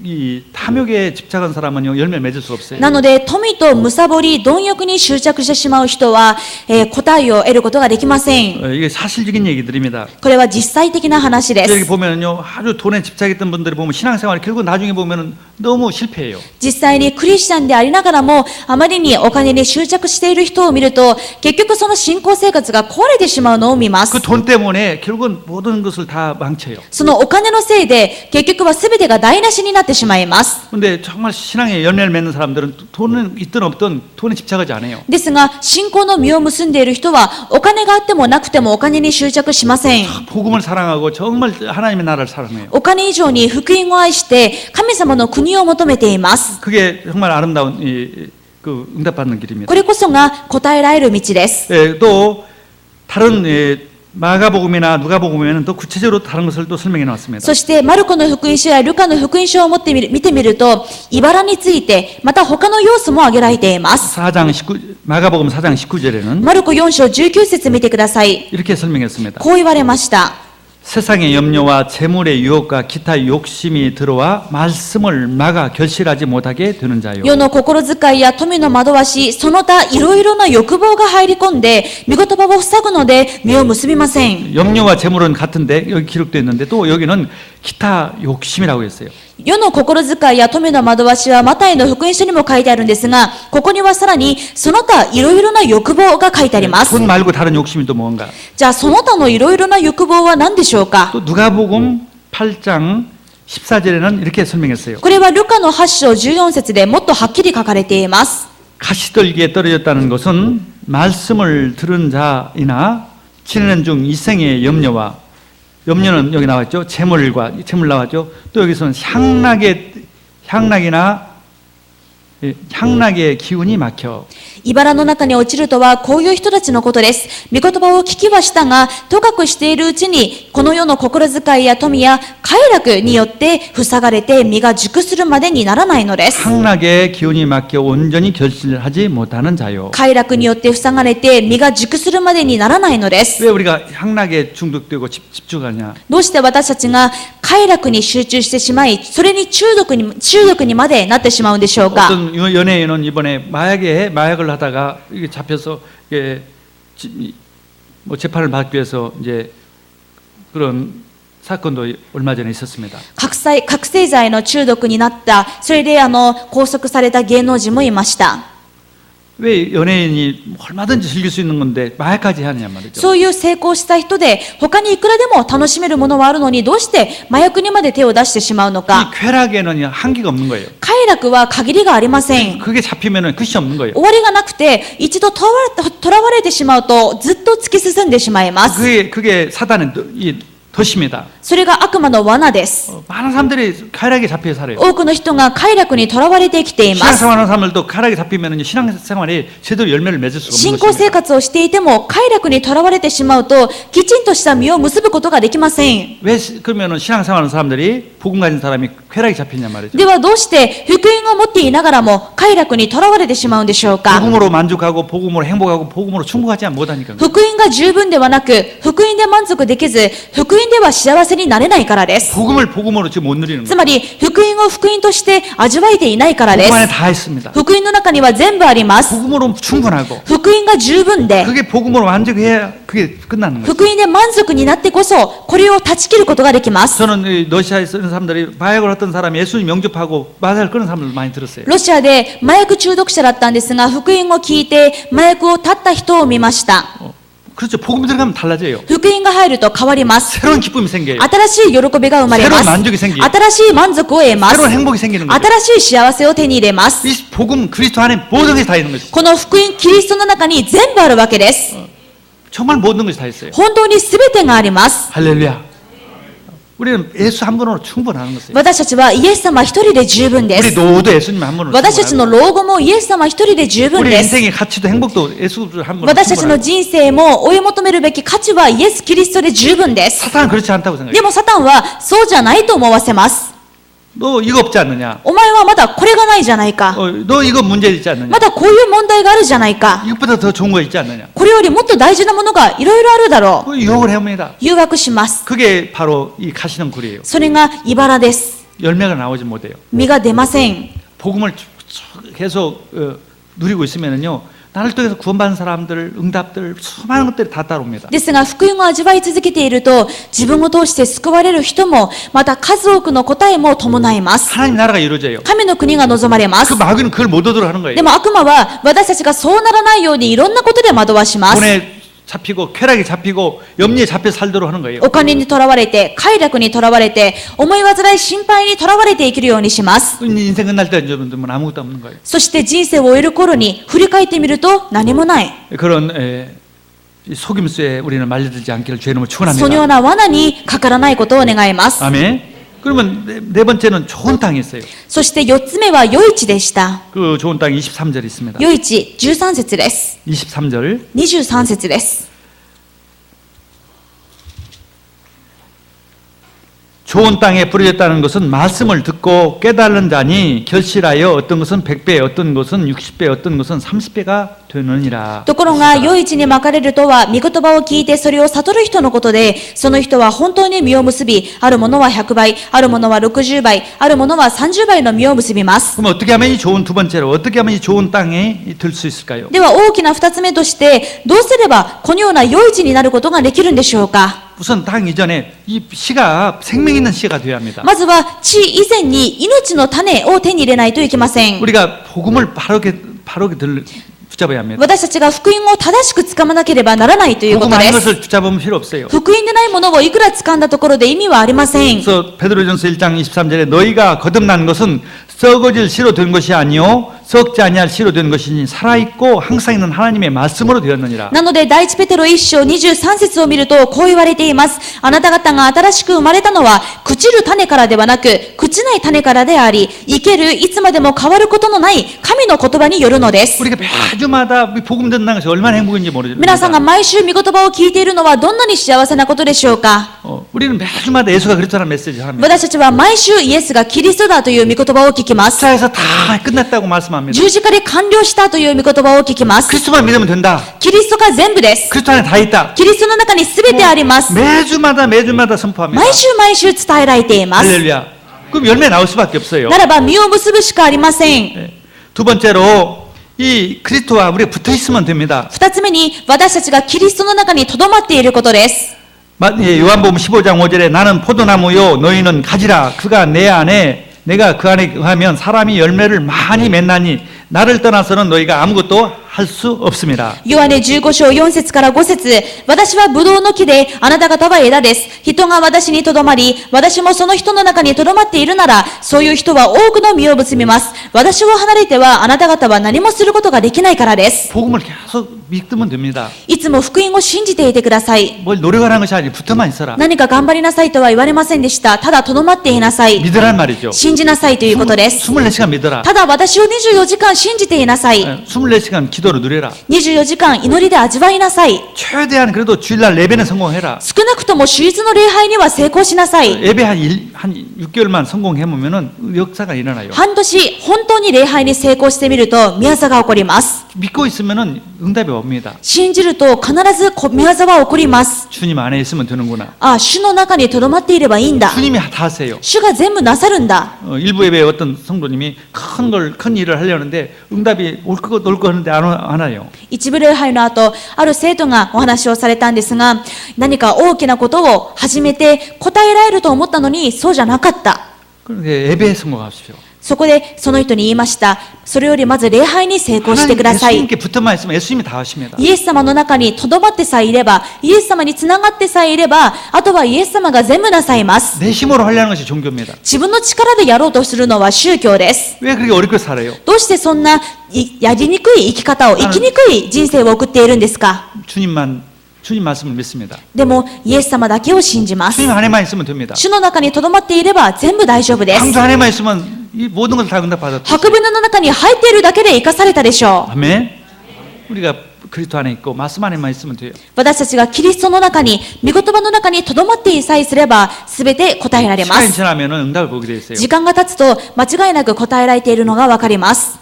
이 탐욕에 집착한 사람은요 열매 맺을 수 없어요. なので、富と貪り、貪欲に執着してしまう人は、答えを得ることができません。 이게 사실적인 얘기들입니다. これは実際的な話で 여기 す。 보면은요 아주 돈에 집착했던 분들이 보면 신앙생활 결국 나중에 보면은 너무 실패해요. 実際にクリスチャンでありながらも、あまりにお金に執着している人を見ると、結局その信仰生活が壊れてしまうのを見ます。 그 돈 때문에 결국은 모든 것을 다 망쳐요. そのお金のせいで、結局は全てが台無しになってしまいます。 근데 정말 신앙에 열매를 맺는 사람들은 돈은 있든 없든 돈에 집착하지 않아요. ですが、信仰の実を結んでいる人は、お金があってもなくてもお金に執着しません。 복음을 사랑하고 정말 하나님의 나라를 사랑해요. お金以上に福音を愛して、神様の国を求めています。 그게 정말 아름다운 그 응답받는 길입니다. これこそが答えられる道です。 또 다른 마가복음이나 누가복음에는 또 구체적으로 다른 것을 또 설명해 놨습니다. そして、マルコの福音書やルカの福音書を見てみると、茨について、また他の要素も挙げられています。 마가복음 4장 19절에는 マルコ4章19節見てください。 이렇게 설명했습니다. こう言われました。 세상의 염려와 재물의 유혹과 기타 욕심이 들어와 말씀을 막아 결실하지 못하게 되는 자요. 世の心遣いや富の惑わし、その他いろいろな欲望が入り込んで、御言葉を塞ぐので、実を結びません。 염려와 재물은 같은데 여기 기록되어 있는데 또 여기는 기타 욕심이라고 했어요. 世の心遣いや富の惑わしはマタイの福音書にも書いてあるんですが、ここにはさらにその他いろいろな欲望が書いてあります。 돈 말고 다른 욕심이 또 뭔가? じゃあその他のいろいろな欲望は何でしょうか？ 또 누가복음 8장 14절에는 이렇게 설명했어요. これはルカの8章14節でもっとはっきり書かれています。 가시떨기에 떨어졌다는 것은 말씀을 들은 자이나 지내는 중 이생의 염려는 여기 나왔죠. 재물 나왔죠. 또 여기서는 향락의 기운이 막혀. 茨の中に落ちるとはこういう人たちのことです。御言葉を聞きはしたが、とかくしているうちに、この世の心遣いや富や快楽によって塞がれて実が熟するまでにならないのです。 향락의 기운이 막혀 온전히 결실하지 못하는 자요. 快楽によって塞がれて実が熟するまでにならないのです。 왜 우리가 향락에 중독되고 집중하냐? どうして私たちが快楽に集中してしまい、それに中毒にまでなってしまうんでしょうか？ 어떤 연예인은 이번에 마약을 하다가 이게 잡혀서 이게 뭐 재판을 받기 위해서 이제 그런 사건도 얼마 전에 있었습니다. 覚醒剤の中毒になった、それで拘束された芸能人もいました。 왜 연예인이 얼마든지 즐길 수 있는 건데 마약까지 하느냐 말이죠. そういう成功した人で、他にいくらでも楽しめるものはあるのに、どうして麻薬にまで手を出してしまうの 이 か。 쾌락에는 한계가 없는 거예요. 快楽は限りがありません。 그게 잡히면은 끝이 없는 거예요. 終わりがなくて、一度とらわれてしまうと、ずっと突き進んでしまいます。 그게 사단의 이 덫입니다. それが悪魔の罠です。 많은 사람들이 쾌락에 잡혀 살아요. 多くの人が快楽にとらわれて生きています。 신앙생활하는 사람들도 쾌락에 잡히면 신앙생활이 제대로 열매를 맺을 수가 없는 信仰生 것입니다. 活をしていても快楽にとらわれてしまうと、きちんとした実を結ぶことができません。 왜 그러면은 신앙생활하는 사람들이 복음 가진 사람이 쾌락에 잡히냐 말이죠. ではどうして福音を持っていながらも快楽にとらわれてしまうんでしょうか？ 복음으로 만족하고 복음으로 행복하고 복음으로 충분하지 못하니까. 福音が十分ではなく、福音で満足できず、福音では幸せになれないからです。 복음을 복음으로 지금 못 누리는 つ 거예요. まり、福音を福音として味わえていないからで 복음 す。 안에 다 있습니다. 福音の中には全部あります。 복음으로 충분하고 福音が十分で、 그게 복음으로 만족해야 그게 끝나는 거예요. 福音で満足になってこそ、これを断ち切ることができます。 저는 이 러시아에 쓰는 사람들이 마약을 했던 사람이 예수님 영접하고 마약을 끊은 사람들 많이 들었어요. ロシアで麻薬中毒者だったんですが、福音を聞いて麻薬を断った人を見ました。 그렇죠. 복음 들어가면 달라져요. 福音が入ると変わります。 새로운 기쁨이 생겨요. 新しい喜びが生まれま 새로운 す。 만족이 생겨요. 新しい満足を得ま 새로운 す。 행복이 생기는 거죠. 新しい幸せを手に入れます。 이 복음 그리스도 안에 모든 것이 다 있는 것이죠. この福音キリストの中に全部あるわけです。 정말 모든 것이 다 있어요. 本当に全てがあります。 할렐루야. 우리는 예수 한 분으로 충분한 것이에요. 私たちはイエス様一人で十分で 우리 す。 노후도 예수님 한 분으로 私たちの 충분하고 老後もイエス様一人で十分 우리 です。 인생의 가치도 행복도 예수 한 분으로 私たちの 충분하고 人生も追い求めるべき価値はイエス・キリストで十分です。 사탄은 그렇지 않다고 생각해요. でもサタンはそうじゃないと思わせます。 너 이거 없지 않느냐? お前はまだこれがないじゃないか。 너 이거 문제 있지 않느냐? まだこういう問題があるじゃないか。 이것보다 더 좋은 거 있지 않느냐? これよりもっと大事なものがいろいろあるだろう。 유혹을 해옵니다. 誘惑します。 그게 바로 이 가시덤굴이에요. それが茨です。 열매가 나오지 못해요. 実が出ません。 복음을 계속 누리고 있으면은요, 나를 통해서 구원받은 사람들, 응답들, 수많은 것들이 다 따라옵니다. ですが、福音を味わい続けていると、自分を通して救われる人も、また数多くの答えも伴います。 하나님 나라가 이루어져요. 神の国が望まれま 그 す。 마귀는 그걸 못 얻으려 하는 거예요. でも悪魔は、私たちがそうならないようにいろんなことで惑わします。 돈에 잡히고 쾌락에 잡히고 염려에 잡혀 살도록 하는 거예요. お金にとらわれて、快楽にとらわれて、思い煩い心配にとらわれて生きるようにします。 인생 끝날 때 여러분들은 아무것도 없는 거예요. そして人生を終える頃に振り返ってみると何もない。 그런 이 속임수에 우리는 말려들지 않기를 주님을 そのよ 축원합니다. うな罠にかからないことを願います。 아멘. 그러면 네 번째는 좋은 땅이 있어요. そして4つ目は余市でした。 그 좋은 땅 23절 있습니다. 余市13節です。 23절. 23節です。 좋은 땅에 뿌려졌다는 것은 말씀을 듣고 깨달은 자니 결실하여 어떤 것은 100배, 어떤 것은 60배, 어떤 것은 30배가 되느니라. ところが、余市にまかれるとは、御言葉を聞いてそれを悟る人のことで、その人は本当に実を結び、あるものは100倍、あるものは60倍、あるものは30倍の実を結びます。 그럼 어떻게 하면 이 좋은 두 번째로 어떻게 하면 이 좋은 땅에 들 수 있을까요? では大きな2つ目として、どうすればこのような余市になることができるんでしょうか。 우선 땅 이전에 이 씨가 생명 있는 씨가 되어야 합니다. まずは地以前に命の種を手に入れないといけません。 우리가 복음을 바르게 붙잡아야 합니다. 私たちが福音を正しく掴まなければならないというこ 복음 とで 아닌 す。 것을 붙잡으면 필요 없어요. 福音でないものをいくら掴んだところで意味はありません。 그래서 베드로전서 1장 23절에 너희가 거듭난 것은 썩어질 씨로 된 것이 아니요 썩지 아니할 씨로 된 것이니 살아있고 항상 있는 하나님의 말씀으로 되었느니라. なので第一ペテロ1章23節を見るとこう言われています。あなた方が新しく生まれたのは朽ちる種からではなく朽ちない種からであり、生けるいつまでも変わることのない神の言葉によるのです。 우리가 매주마다 복음 듣는 것이 얼마나 행복인지 皆さんが 모르겠습니다. 毎週御言葉を聞いているのはどんなに幸せなことでしょうか。 우리는 매주마다 예수가 그리스도라는 메시지를 합니다. 私たちは毎週イエスがキリストだという御言葉を聞きます。 십자가에서 다 끝났다고 말씀합니다. 十字架で完了したという御言葉を聞きます。 그리스도만 믿으면 된다. キリストが全部です。 그리스도 안에 다 있다. キリストの中に全てあります。 매주마다 선포합니다. 毎週毎週伝えられています。 할렐루야. 그럼 열매 나올 수밖에 없어요. ならば実を結ぶしかありません。 네. 두 번째로 이 그리스도와 우리가 붙어 있으면 됩니다. 二つ目に私たちがキリストの中に留まっていることです。 요한복음 15장 5절에 나는 포도나무요 너희는 가지라 그가 내 안에 내가 그 안에 하면 사람이 열매를 많이 맺나니 나를 떠나서는 너희가 아무것도 할 수 없습니다. ヨハネ15章4節から5節、私はブドウの木で、あなた方は枝です。人が私にとどまり、私もその人の中にとどまっているなら、そういう人は多くの実を結びます。私を離れては、あなた方は何もすることができないからです。 복음을 계속 믿으면 됩니다. いつも福音を信じていてください。 뭘 노력하는 것이 아니라 붙어만 있어라. 何か頑張りなさいとは言われませんでした。ただとどまっていなさい。 믿으란 말이죠. 信じなさいということです。 24시간 믿어라. ただ私を24時間信じていなさい。 24시간 기도로 누려라. 24時間祈りで味わいなさい。 최대한 그래도 주일날 예배는 성공해라. 少なくとも手術の礼拝には成功しなさい。 예배 한 6개월만 성공해보면은 역사가 일어나요. 半年、本当に礼拝に成功してみると、宮座が起こります。 믿고 있으면은 응답이 옵니다. 信じると必ず宮座は起こります。 주님 안에 있으면 되는구나. あ、主の中に留まっていればいいんだ。 주님이 다 하세요. 主が全部なさるんだ。 일부 예배에 어떤 성도님이 큰 일을 하려는데 응답이 올 거 하는데 안 와요. 一部礼拝の後、ある生徒がお話をされたんですが、何か大きなことを始めて答えられると思ったのに、そうじゃなかった。 그런데 예배에 성공하십시오. そこでその人に言いました。それよりまず礼拝に成功してください。 예수님께 붙어만 있으면 예수님이 다 하십니다. イエス様の中に留まってさえいれば、イエス様につながってさえいれば、あとはイエス様が全部なさいます。 내 힘으로 하려는 것이 종교입니다. 自分の力でやろうとするのは宗教です。 왜 그렇게 어렵게 살아요? どうしてそんなやりにくい生き方を、生きにくい人生を送っているんですか？ 주님 말씀을 믿습니다. でも、イエス様だけを信じます。 주님 안에만 있으면 됩니다. 主の中に留まっていれば全部大丈夫です。 방주 안에만 있으면 이 모든 것을 다 응답받았다. 白舟の中に入っているだけで生かされたでしょう。 아멘. 우리가 그리스도 안에 있고 말씀 안에만 있으면 돼요. 私たちがキリストの中に、御言葉の中に留まってさえすれば、すべて答えられま 시간이 す。 지나면 응답을 보게 돼 있어요. 時間が経つと、間違いなく答えられているのがわかります。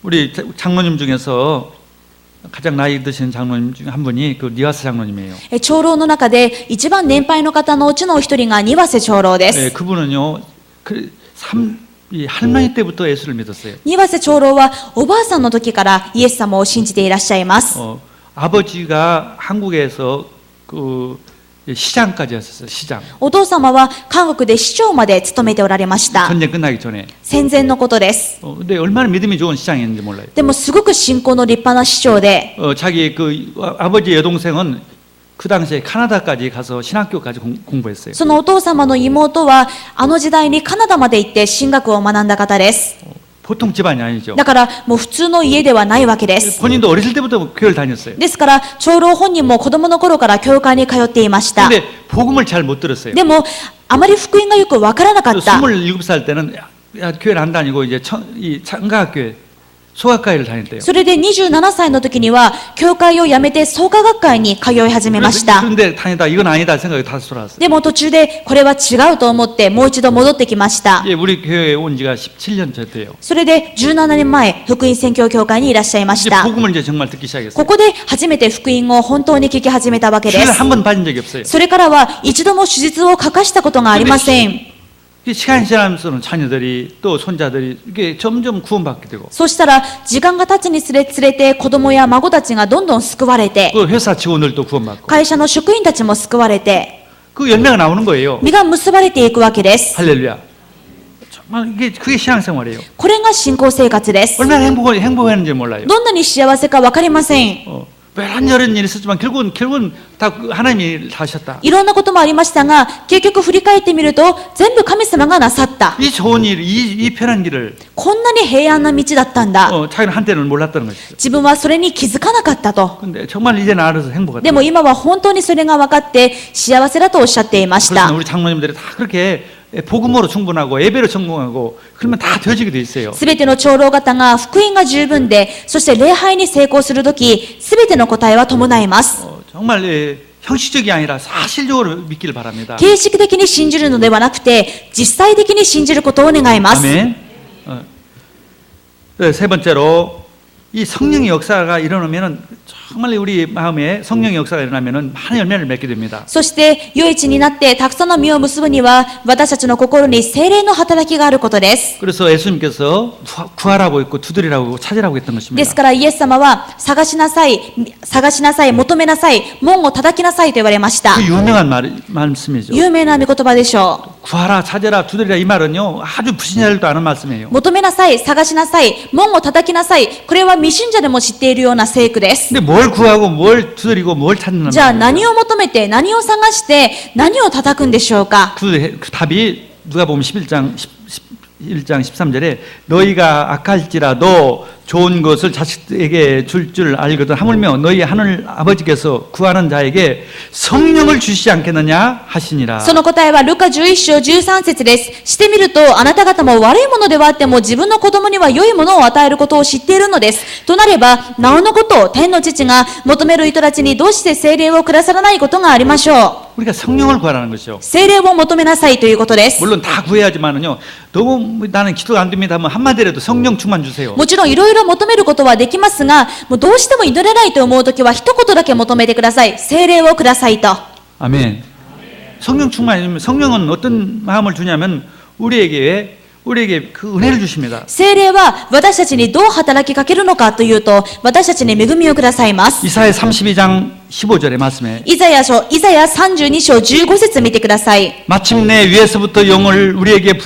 우리 장로님 중에서 가장 나이 드신 장로님 중 한 분이 그 니와스 장로님이에요. 長老の中で一番年配の方のうちのお一人が庭瀬長老で 예, す。 그분은요, 이 할머니 때부터 예수를 믿었어요. 庭瀬長老はおばあさんの時からイエス様を信じていらっしゃいます。 아버지가 한국에서 그 시장까지 했었어요. 시장. お父様は韓国で市長まで務めておられました。 전쟁 끝나기 전에. 戦前のことです。 근데 얼마나 믿음이 좋은 시장이었는지 몰라요. でもすごく信仰の立派な市長で、 자기 그 아버지 여동생은 그 당시에 카나다까지 가서 신학교까지 공부했어요. そのお父様の妹はあの時代にカナダまで行って神学を学んだ方です。 보통 집안이 아니죠. だからもう普通の家ではないわけです。 본인도 어렸을 때부터 교회를 다녔어요. ですから長老本人も子供の頃から教会に通っていました。 근데 복음을 잘 못 들었어요. でもあまり福音がよくわからなかった。 27살 때는 교회를 안 다니고 이제 이 창가학교에 소아과를 다녔대요. それで27歳の時には教会を辞めて創価学会に通い始めました。 그런데 다니다 이건 아니다 생각이 다시 돌아왔어요. でも途中でこれは違うと思ってもう一度戻ってきました。 예, 우리 교회에 온 지가 17년 됐대요. それで17年前福音宣教協会にいらっしゃいまし 이제 た。 복음을 이제 정말 듣기 시작했어요. ここで初めて福音を本当に聞き始めたわけで 주를 す。 한 번 받은 적이 없어요. それからは一度も手術を欠かしたことがありません。 시간이 지나면서는 자녀들이 또 손자들이 이게 점점 구원받게 되고 そうしたら時間が経つにつれて子供や孫たちがどんどん救われて、 또 회사 직원들도 구원받고 会社の職員たちも救われて、 그 열매가 나오는 거예요. 実が結ばれていくわけです。 할렐루야. 정말 이게 그게 신앙생활이에요. これが信仰生活です。 얼마나 행복했는지 몰라요. どんなに幸せかわかりません。 이런저런 일이 있었지만 결국은 다 하나님이 다 하셨다. いろんなこともありましたが、結局振り返ってみると全部神様がなさった。 이 좋은 일, 이 편한 길을 こんなに平安な道だったんだ。 자기는 한때는 몰랐다는 것이죠. 自分はそれに気づかなかったと。 근데 정말 이제는 알아서 행복하다. でも今は本当にそれが分かって幸せだとおっしゃっていまし 그래서 た。 우리 장로님들이 다 그렇게 복음으로 충분하고 예배로 충분하고 그러면 다 되어지게 돼 있어요. すべての長老方が福音が十分で、そして礼拝に成功するとき、すべての答えは伴います。 정말 형식적이 아니라 사실적으로 믿기를 바랍니다. 形式的に信じるのではなくて、実際的に信じることを願います。 아멘. 세 번째로 이 성령의 역사가 일어나면은 정말 우리 마음에 성령의 역사가 일어나면은 많은 열매를 맺게 됩니다. そして余市になってたくさんの実を結ぶには、私たちの心に聖霊の働きがあることです。 그래서 예수님께서 구하라고 했고 두드리라고 찾으라고 했던 で 것입니다. すからイエス様は探しなさい、求めなさい、門を叩きなさいと言われました。 그 유명한 말씀이죠. 有名な御言葉でしょう。 구하라, 찾아라, 두드리라 이 말은요 아주 불신자들도 아는 말씀이에요. 求めなさい、探しなさい、門を叩きなさい。これは未信者でも知っているような聖句です。 근데 뭘 구하고 뭘 두드리고 뭘 찾는 じゃあ 말이에요. 何を求めて、何を探して、何を叩くんでしょうか。 그 답이 누가 보면 11장 13절에 너희가 악할지라도 좋은 것을 자식에게 줄 알거든 하물며 너희 하늘 아버지께서 구하는 자에게 성령을 주시지 않겠느냐 하시니라. その答えはルカ11章13節です。してみると、あなた方も悪いものではあっても自分の子供には良いものを与えることを知っているのです。となれば、なおのことを天の父が求める人たちにどうして聖霊をくださらないことがありましょう。 우리가 성령을 구하라는 것이죠. 聖霊を求めなさいということです。 물론 다 구해야지만은요. 너무 나는 기도가 안 됩니다 하면 한마디라도 성령 충만 주세요. もちろんいろいろ求めることはできますが、もうどうしても祈れないと思うときは一言だけ求めてください。聖霊をくださいと。 아멘. 성령 충만이면 성령은 어떤 마음을 주냐면 우리에게 그 은혜를 주십니다. 聖霊は私たちにどう働きかけるのかというと、私たちに恵みをくださいます。 이사야 32장 15절의 말씀에 イザヤ32章15節見てください。 마침내 위에서부터 영을 우리에게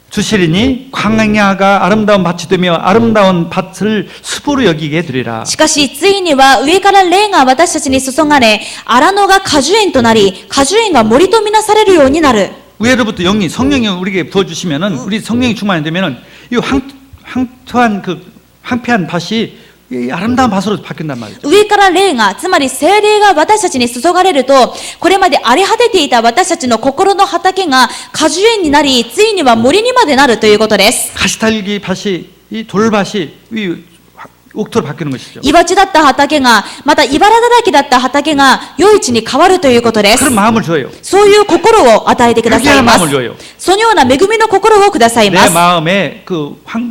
주시리니 광야가 아름다운 밭이 되며 아름다운 밭을 숲으로 여기게 되리라. しかし、ついには上から霊が私たちに注がれ、荒野が果樹園となり、果樹園が森とみなされるようになる。 위에로부터 성령이 우리에게 부어주시면은 우리 성령이 충만이 되면은 이 황폐한 밭이 이 아름다운 밭으로 바뀐단 말이죠. 上から霊が、つまり聖霊が私たちに注がれると、これまで荒れ果てていた私たちの心の畑が果樹園になり、ついには森にまでなるということです。 가시달기 밭이 이 돌밭이 이 옥토로 바뀌는 것이죠. 岩地だった畑が、また茨だらけだった畑が、余市に変わるということです。 그런 마음을 줘요. そういう心を与えてください 회개하는 ます 마음을 。 줘요. そのような恵みの心をくださいま 내 す。 마음에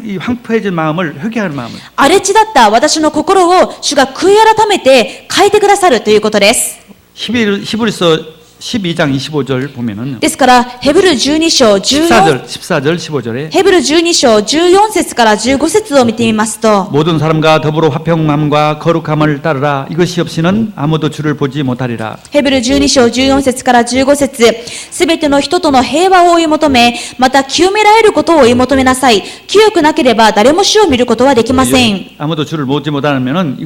이 황폐해진 마음을 회개하는 마음을. 荒れ地だった私の心を主が悔い改めて変えてくださるということです。 히브리서 12장 25절 보면은 ですから、ヘブル12章14 14절 15절에 ヘブル12章14節から15節を見てみますと、 모든 사람과 더불어 화평함과 거룩함을 따르라. 이것이 없이는 아무도 주를 보지 못하리라. ヘブル12章14節から15節すべての人との平和を追い求め、また清められることを追い求めなさい。清くなければ誰も主を見ることはできません。 아무도 주를 보지 못하면은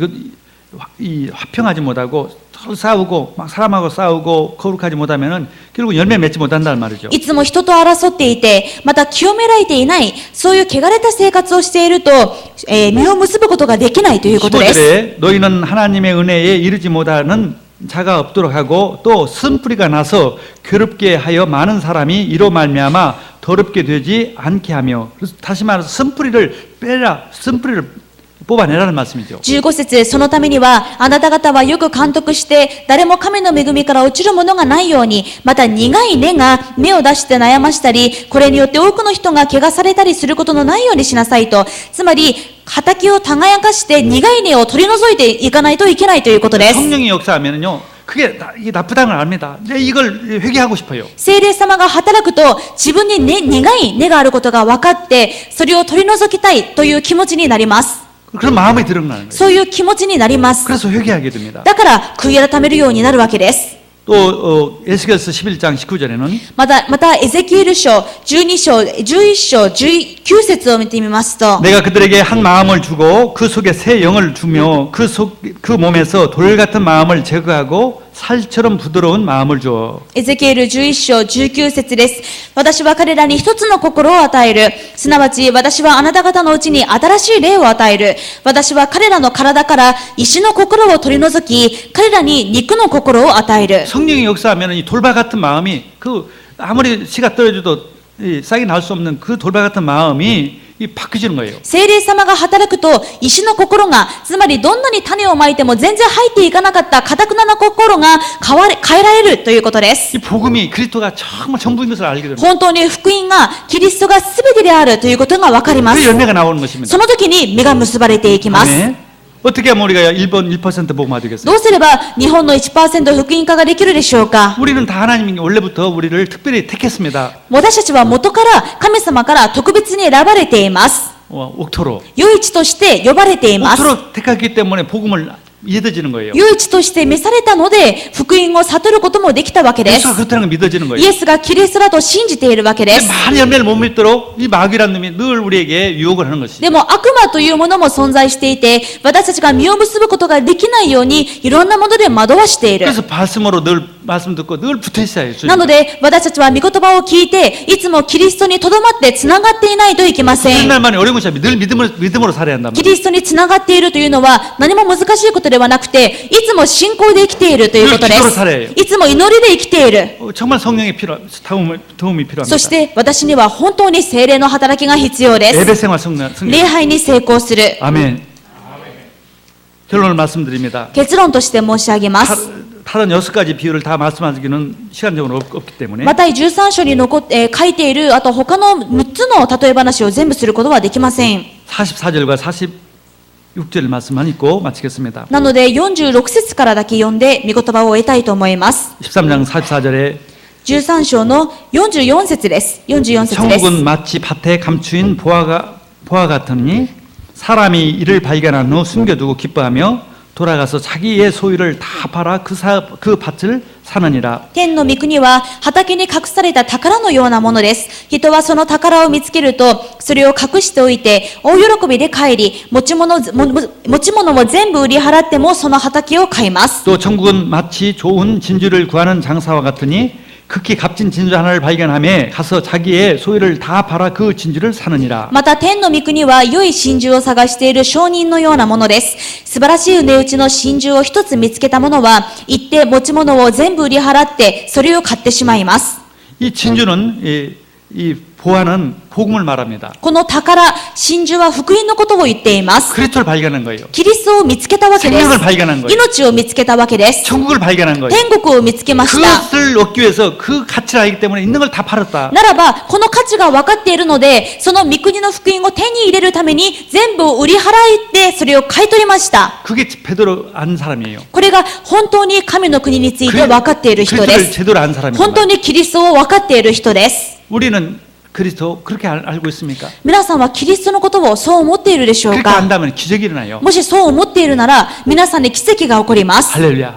이 화평하지 못하고 서로 싸우고 막 사람하고 싸우고 거룩하지 못하면은 결국 열매 맺지 못한다는 말이죠. いつも人と争っていて、また清められていない、そういう汚れた生活をしていると、実を結ぶことができないということです。 15절에 너희는 하나님의 은혜에 이르지 못하는 자가 없도록 하고 또 쓴뿌리가 나서 괴롭게 하여 많은 사람이 이로 말미암아 더럽게 되지 않게 하며. 그래서 다시 말해서 쓴뿌리를 빼라. 쓴뿌리를 뽑아내라는 말씀이죠. 15節そのためには、あなた方はよく監督して、誰も神の恵みから落ちるものがないように、また苦い根が芽を出して悩ましたり、これによって多くの人が怪我されたりすることのないようにしなさいと。つまり、畑を耕して苦い根を取り除いていかないといけないということです。 성령이 역사하면은요, 이게 나쁘다는 걸 압니다. 근데 이걸 회개하고 싶어요. 聖霊様が働くと、自分に、苦い根があることが分かって、それを取り除きたいという気持ちになります。 그런 마음이 드러나는 거예요. そういう気持ちになります。 그래서 회개하게 됩니다. だから悔い改めるようになるわけです。 또 에스겔서 11장 19절에는 またエゼキエル書12章11章19節を見てみますと、 내가 그들에게 한 마음을 주고 그 속에 새 영을 주며 그 몸에서 돌 같은 마음을 제거하고 살처럼 부드러운 마음을 주어. エゼキエル11章19節です。私は彼らに一つの心を与える。すなわち私はあなた方のうちに新しい霊を与える。私は彼らの体から石の心を取り除き、彼らに肉の心を与える。 성령이 역사하면 이 돌발 같은 마음이 아무리 씨가 떨어져도 싹이 날 수 없는 그 돌발 같은 마음이 바뀌지는 거예요. 聖霊様が働くと、石の心が、つまりどんなに種をまいても全然入っていかなかった堅くなな心が変えられるということです。 이 복음이 그리스도가 정말 전부인 것을 알게 됩니다. 本当に福音がキリストが全てであるということが分かりま 그 す。 열매가 나오는 것입니다. その時に実が結ばれていきます。 네. 어떻게 하면 우리가 1% 복음화 되겠어요? どうすれば日本の 1% 福音化ができるでしょうか。 우리는 다 하나님이 원래부터 우리를 특별히 택했습니다. 私たちは元から神様から特別に選ばれています。 옥토로. 唯一として呼ばれています。 옥토로 택했기 때문에 복음을 믿어지는 거예요. 唯一として召されたので福音を悟ることもできたわけです。 예수가 그렇다는 걸 믿어지는 イ 거예요. エスがキリストだと信じているわけで 근데 す。 많은 열매를 못 믿도록 이 마귀라는 놈이 늘 우리에게 유혹을 하는 것이죠. でも悪魔というものも存在していて、私たちが実を結ぶことができないようにいろんなもので惑わしている。 그래서 말씀으로 늘 말씀 듣고 늘 붙어 있어야 해요. なので私たちは御言葉を聞いていつもキリストにとどまってつながっていないといけません。 옛날만에 어려운 것이 아니라 늘 믿음으로 살아야 한단 キ 말이에요. リストにつながっているというのは何も難しいことではなくて、いつも信仰で生きているということで 기도로 살아야 해요. す。いつも祈りで生きている。 정말 성령의 도움이 필요합니다. そして私には本当に聖霊の働きが必要で 예배 す。 생활 성령. 礼拝に成功する。 아멘. 결론을 말씀드립니다. 結論として申し上げます。 다른 6가지 비유를 다 말씀하기는 시간적으로 없기 때문에 また13章に書いているあと他の6つの例え話を全部することはできません。 44절과 46절 말씀만 읽고 마치겠습니다. なので46節からだけ読んで御言葉を終えたいと思います。 13장 44절에 13章の44節です。44節です。 천국은 마치 밭에 감추인 보화 같으니 사람이 이를 발견한 후 숨겨두고 기뻐하며 돌아가서 자기의 소유를 다 팔아 그 밭을 사느니라. 天の御国は畑に隠された宝のようなものです。人はその宝を見つけると、それを隠しておいて、大喜びで帰り、持ち物を全部売り払ってもその畑を買います。 또 천국은 마치 좋은 진주를 구하는 장사와 같으니 극히 값진 진주 하나를 발견하며 가서 자기의 소유를 다 팔아 그 진주를 사느니라. また天の御国は良い真珠を探している商人のようなものです。素晴らしい値打ちの真珠を一つ見つけた者は、行って持ち物を全部売り払って、それを買ってしまいます。 이 진주는 이 보화는 복음을 말합니다. この宝、真珠は福音のことを言っています。 그리스도를 발견한 거예요. キリストを見つけたわけです。 생명을 발견한 거예요. 命を見つけたわけです。 천국을 발견한 거예요. 天国を見つけました。 그것을 얻기 위해서 그 가치를 알기 때문에 있는 걸 다 팔았다. ならば、この価値が分かっているので、その御国の福音を手に入れるために、全部を売り払いて、それを買い取りました。 그게 베드로 안 사람이에요. これが本当に神の国について分かっている人で 그리스도를 す。 제대로 안 사람입니다. 本当にキリストを分かっている人です。 우리는 그리스도 그렇게 알고 있습니까? 皆さんはキリストのことをそう思っているでしょう 그렇게 か？ 안다면 기적이 일어나요. もしそう思っているなら、皆さんに奇跡が起こります。 할렐루야.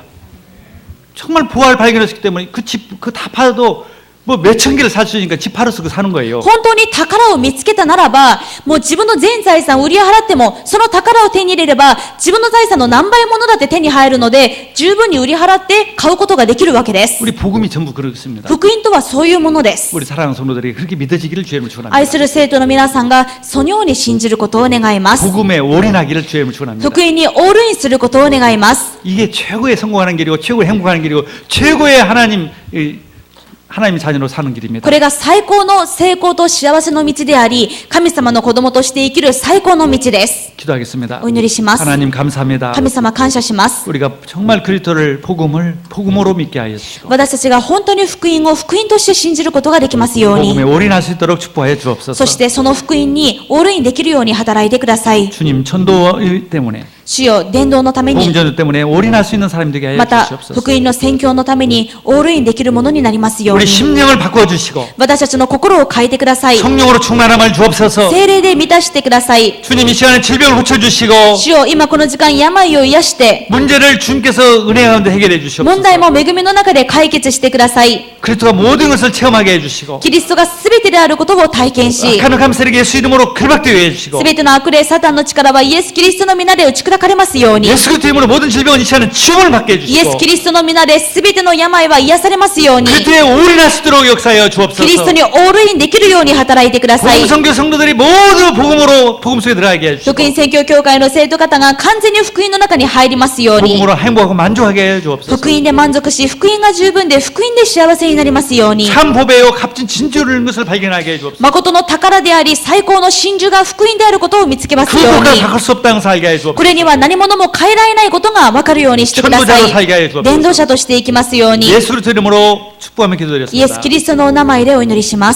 정말 보화를 발견했기 때문에 그 집, 그 다 팔아도 뭐 몇천 개를 살 수 있으니까 집 팔아서 그 사는 거예요. 本当に宝を見つけたならば、もう自分の全財産を売り払っても、その宝を手に入れれば、自分の財産の何倍ものだって手に入るので、十分に売り払って買うことができるわけです。 우리 복음이 전부 그렇습니다. 福音とはそういうものです。 우리 사랑하는 성도들이 그렇게 믿어지기를 주님을 愛 축원합니다. する生徒の皆さんが、そのように信じることを願います。 복음에 올인하기를 주님을 축원합니다. 福音にオールインすることを願います。 이게 최고의 성공하는 길이고 최고의 행복하는 길이고 최고의 하나님 자녀로 사는 길입니다. これが最高の成功と幸せの道であり、神様の子供として生きる最高の道です。 기도하겠습니다. お祈りします。 하나님 감사합니다. 神様感謝します。 우리가 정말 그리스도를 복음으로 믿게 하여 주시고 私たちが本当に福音を福音として信じることができますよう 복음에 に、 올인할 수 있도록 축복하여 そ 주옵소서. してその福音にオールインできるように働いてください。 주님 전도 때문에 主よ、伝道のため 복음 に、 전도 때문에 올인할 수 있는 사람이 되게 하여 また 주시옵소서. 福音の宣教のためにオールインできるものになりますよう 우리 に、 심령을 바꾸어 주시고 私たちの心を変えてください。 성령으로 충만함을 주옵소서. 聖霊で満たしてください。 주님 이 시간에 질병을 고쳐 주시고 主よ、今この時間病を癒して、 문제를 주님께서 은혜 가운데 해결해 問 주시옵소서. 題も恵みの中で解決してください。 그리스도가 모든 것을 체험하게 해 주시고 キリストが全てであることを体験し、 악한 감세력의 예수 이름으로 결박되게 해 주시고 全ての悪霊サタンの力はイエス・キリストの皆で打ち砕かれますように、 예수 그리스도 이름으로 모든 질병은 이 시간에 치유를 받게 해 イエス・ 주시고 キリストの皆で全ての病は癒されますように、 그리스도에 올인할 수 있도록 역사하여 キリスト 주옵소서. にオールインできるように働いてください。 복음 성교 성도들이 모두 복음 속에 들어가게 해 福 주시고 音宣教協会の生徒方が完全に福音の中に入りますように、 복음으로 행복하고 만족하게 해 주옵소서. 福音で満足し、福音が十分で福音で幸せになりますように、 참 보배요 값진 진주를 있는 것을 발견하게 해 주옵소서. 誠の宝であり、最高の真珠が福音であることを見つけます 그 よう 것과 に、 바꿀 수 없다는 것을 알게 해 こ 주옵소서. れには何者も変えられないことが分かるようにしてくださ 전도자로 살게 해 い。 주옵소서. 伝道者としていきますように、 예수 그리스도 이름으로 축복하며 イエス・ 기도드렸습니다. キリストのお名前でお祈りします。